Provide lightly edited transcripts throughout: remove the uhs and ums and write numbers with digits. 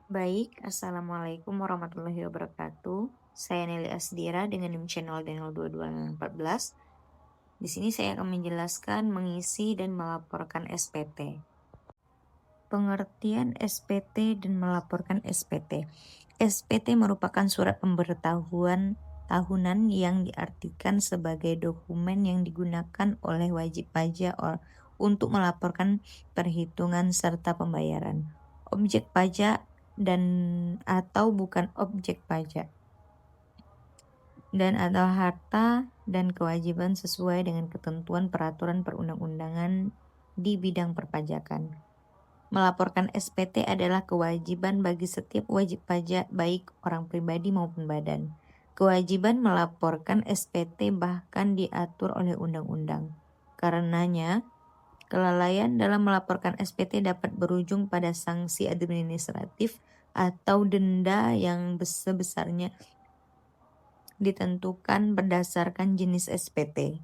Baik, Assalamualaikum warahmatullahi wabarakatuh. Saya Nelly Asdira dengan NIM channel D022614. Di sini saya akan menjelaskan mengisi dan melaporkan SPT. Pengertian SPT dan melaporkan SPT. SPT merupakan surat pemberitahuan tahunan yang diartikan sebagai dokumen yang digunakan oleh wajib pajak untuk melaporkan perhitungan serta pembayaran objek pajak dan atau bukan objek pajak dan atau harta dan kewajiban sesuai dengan ketentuan peraturan perundang-undangan di bidang perpajakan. Melaporkan SPT adalah kewajiban bagi setiap wajib pajak baik orang pribadi maupun badan. Kewajiban melaporkan SPT bahkan diatur oleh undang-undang. Karenanya, kelalaian dalam melaporkan SPT dapat berujung pada sanksi administratif atau denda yang sebesarnya ditentukan berdasarkan jenis SPT.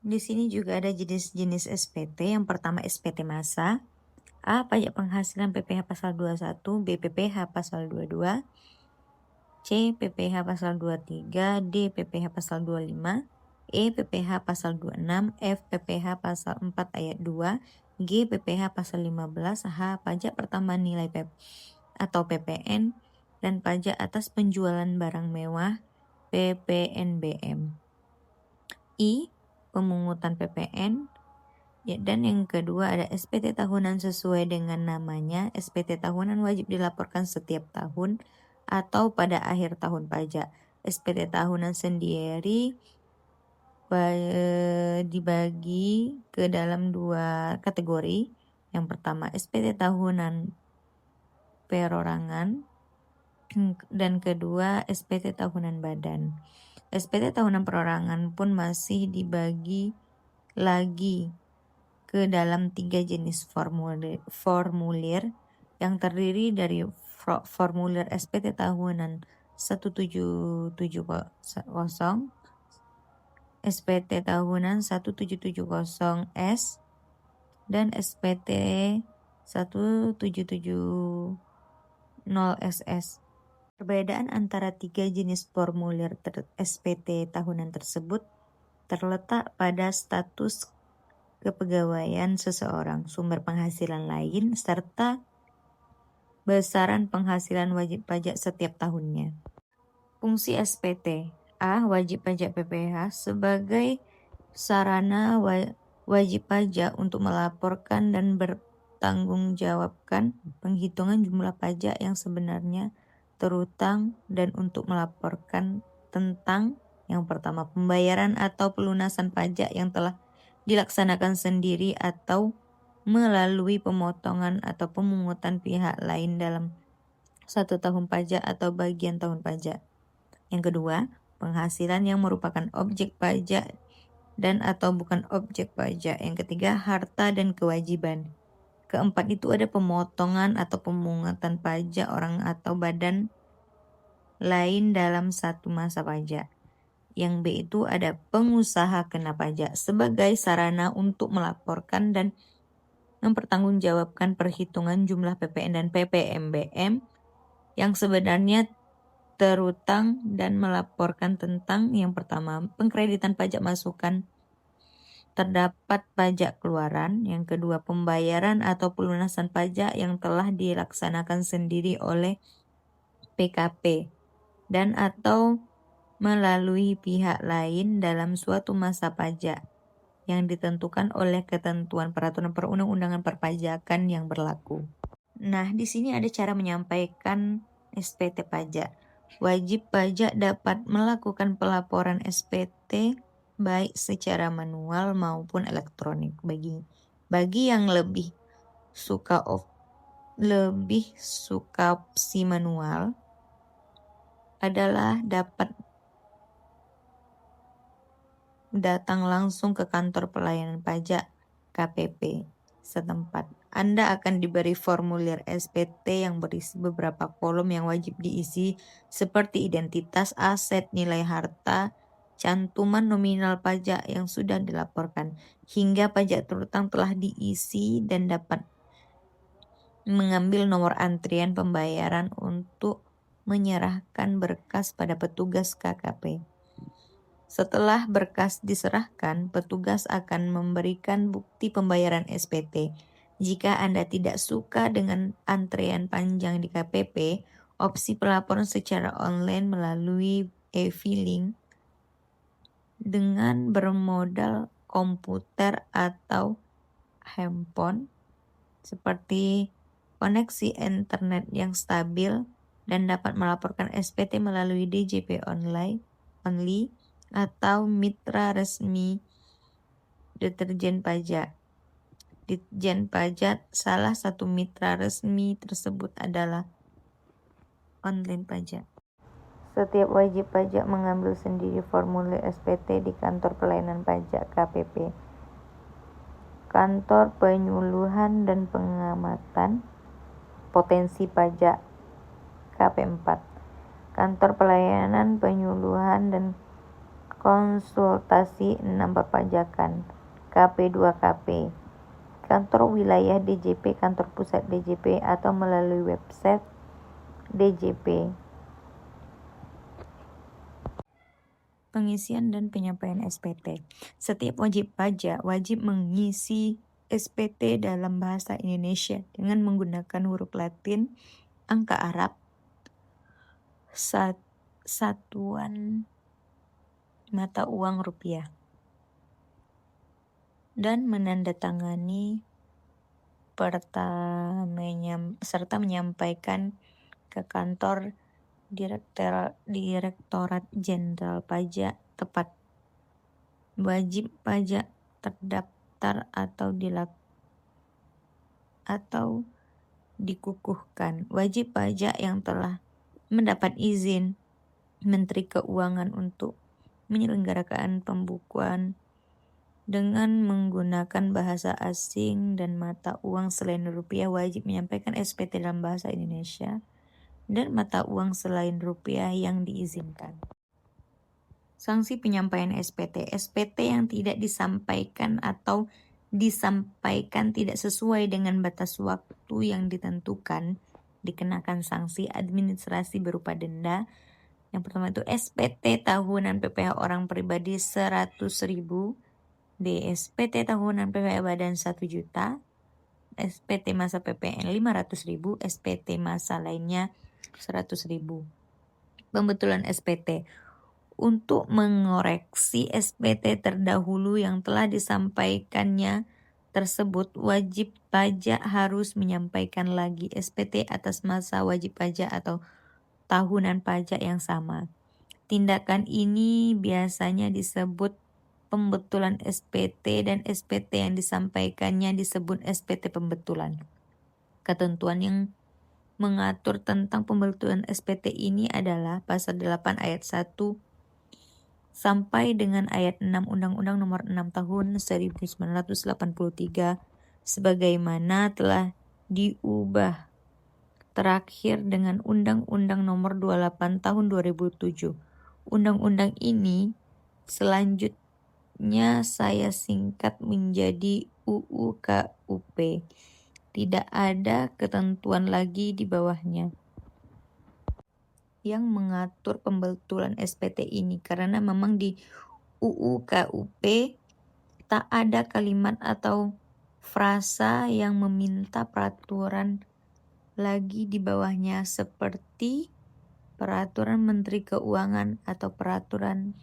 Di sini juga ada jenis-jenis SPT. Yang pertama SPT massa. A. Pajak penghasilan PPh pasal 21, B. PPh pasal 22, C. PPh pasal 23, D. PPh pasal 25, E. PPh pasal 26, F. PPh pasal 4 ayat 2, G. PPh pasal 15, H. Pajak pertambahan nilai atau PPN, dan pajak atas penjualan barang mewah PPNBM. I. Pemungutan PPN. Ya, dan yang kedua ada SPT tahunan sesuai dengan namanya. SPT tahunan wajib dilaporkan setiap tahun atau pada akhir tahun pajak. SPT tahunan sendiri dibagi ke dalam dua kategori. Yang pertama SPT tahunan perorangan dan kedua SPT tahunan badan. SPT tahunan perorangan pun masih dibagi lagi ke dalam 3 jenis formulir yang terdiri dari formulir SPT tahunan 1770, SPT tahunan 1770S, dan SPT 1770SS. Perbedaan antara 3 jenis formulir SPT tahunan tersebut terletak pada status kepegawaian seseorang, sumber penghasilan lain, serta besaran penghasilan wajib pajak setiap tahunnya. Fungsi SPT. A. Wajib pajak PPh sebagai sarana wajib pajak untuk melaporkan dan bertanggungjawabkan penghitungan jumlah pajak yang sebenarnya terutang dan untuk melaporkan tentang yang pertama pembayaran atau pelunasan pajak yang telah dilaksanakan sendiri atau melalui pemotongan atau pemungutan pihak lain dalam 1 tahun pajak atau bagian tahun pajak. Yang kedua, penghasilan yang merupakan objek pajak dan atau bukan objek pajak. Yang ketiga, harta dan kewajiban. Keempat itu ada pemotongan atau pemungutan pajak orang atau badan lain dalam satu masa pajak. Yang B itu ada pengusaha kena pajak sebagai sarana untuk melaporkan dan mempertanggungjawabkan perhitungan jumlah PPN dan PPNBM yang sebenarnya terutang dan melaporkan tentang yang pertama pengkreditan pajak masukan terdapat pajak keluaran, yang kedua pembayaran atau pelunasan pajak yang telah dilaksanakan sendiri oleh PKP dan atau melalui pihak lain dalam suatu masa pajak yang ditentukan oleh ketentuan peraturan perundang-undangan perpajakan yang berlaku. Nah, di sini ada cara menyampaikan SPT pajak. Wajib pajak dapat melakukan pelaporan SPT baik secara manual maupun elektronik. Bagi yang lebih suka opsi manual adalah dapat datang langsung ke kantor pelayanan pajak KPP setempat. Anda akan diberi formulir SPT yang berisi beberapa kolom yang wajib diisi seperti identitas, aset, nilai harta, cantuman nominal pajak yang sudah dilaporkan, hingga pajak terutang telah diisi dan dapat mengambil nomor antrian pembayaran untuk menyerahkan berkas pada petugas KKP. Setelah berkas diserahkan, petugas akan memberikan bukti pembayaran SPT. Jika Anda tidak suka dengan antrean panjang di KPP, opsi pelaporan secara online melalui e-filing dengan bermodal komputer atau handphone seperti koneksi internet yang stabil dan dapat melaporkan SPT melalui DJP online only atau mitra resmi Ditjen Pajak. Ditjen Pajak, salah satu mitra resmi tersebut adalah online pajak. Setiap wajib pajak mengambil sendiri formulir SPT di kantor pelayanan pajak KPP, kantor penyuluhan dan pengamatan potensi pajak KP4, kantor pelayanan penyuluhan dan konsultasi 6 perpajakan KP2KP, kantor wilayah DJP, kantor pusat DJP atau melalui website DJP. Pengisian dan penyampaian SPT. Setiap wajib pajak wajib mengisi SPT dalam bahasa Indonesia dengan menggunakan huruf Latin, angka Arab, satuan mata uang rupiah, dan menandatangani serta menyampaikan ke kantor Direktorat Jenderal Pajak tepat. Wajib pajak terdaftar atau dikukuhkan. Wajib pajak yang telah mendapat izin Menteri Keuangan untuk menyelenggarakan pembukuan dengan menggunakan bahasa asing dan mata uang selain rupiah wajib menyampaikan SPT dalam bahasa Indonesia dan mata uang selain rupiah yang diizinkan. Sanksi penyampaian SPT. SPT yang tidak disampaikan atau disampaikan tidak sesuai dengan batas waktu yang ditentukan dikenakan sanksi administrasi berupa denda. Yang pertama itu SPT tahunan PPh orang pribadi 100.000, SPT tahunan PPh badan 1 juta, SPT masa PPN 500.000, SPT masa lainnya 100.000. Pembetulan SPT. Untuk mengoreksi SPT terdahulu yang telah disampaikannya tersebut, wajib pajak harus menyampaikan lagi SPT atas masa wajib pajak atau tahunan pajak yang sama. Tindakan ini biasanya disebut pembetulan SPT dan SPT yang disampaikannya disebut SPT pembetulan. Ketentuan yang mengatur tentang pembetulan SPT ini adalah pasal 8 ayat 1 sampai dengan ayat 6 Undang-Undang Nomor 6 Tahun 1983 sebagaimana telah diubah terakhir dengan Undang-Undang Nomor 28 Tahun 2007. Undang-undang ini selanjutnya saya singkat menjadi UU KUP. Tidak ada ketentuan lagi di bawahnya yang mengatur pembetulan SPT ini karena memang di UU KUP tak ada kalimat atau frasa yang meminta peraturan lagi di bawahnya seperti peraturan Menteri Keuangan atau peraturan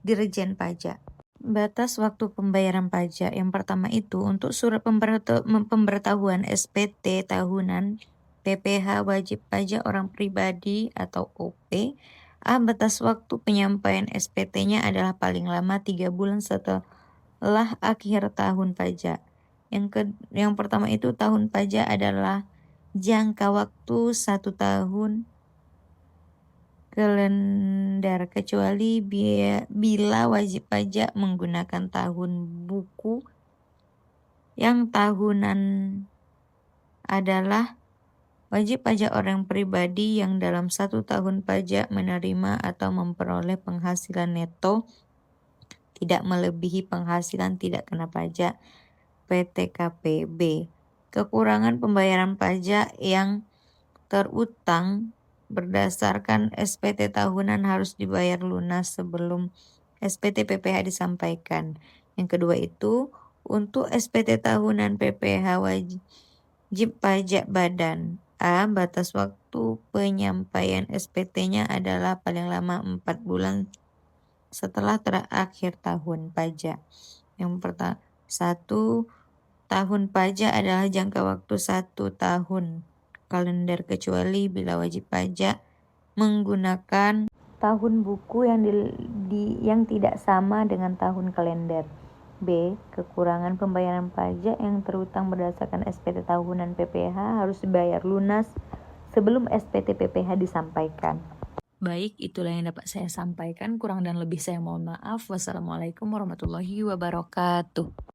Dirjen Pajak. Batas waktu pembayaran pajak yang pertama itu untuk surat pemberitahuan SPT tahunan PPh wajib pajak orang pribadi atau OP. Batas waktu penyampaian SPT-nya adalah paling lama 3 bulan setelah akhir tahun pajak. Yang pertama itu tahun pajak adalah jangka waktu 1 tahun kalender kecuali bila wajib pajak menggunakan tahun buku yang tahunan adalah wajib pajak orang pribadi yang dalam 1 tahun pajak menerima atau memperoleh penghasilan neto tidak melebihi penghasilan tidak kena pajak PTKPB Kekurangan pembayaran pajak yang terutang berdasarkan SPT tahunan harus dibayar lunas sebelum SPT PPh disampaikan. Yang kedua itu, untuk SPT tahunan PPh wajib pajak badan. A. Batas waktu penyampaian SPT-nya adalah paling lama 4 bulan setelah terakhir tahun pajak. Yang pertama, 1. Tahun pajak adalah jangka waktu 1 tahun kalender kecuali bila wajib pajak menggunakan tahun buku yang tidak sama dengan tahun kalender. B. Kekurangan pembayaran pajak yang terutang berdasarkan SPT tahunan PPh harus dibayar lunas sebelum SPT PPh disampaikan. Baik, itulah yang dapat saya sampaikan. Kurang dan lebih saya mohon maaf. Wassalamualaikum warahmatullahi wabarakatuh.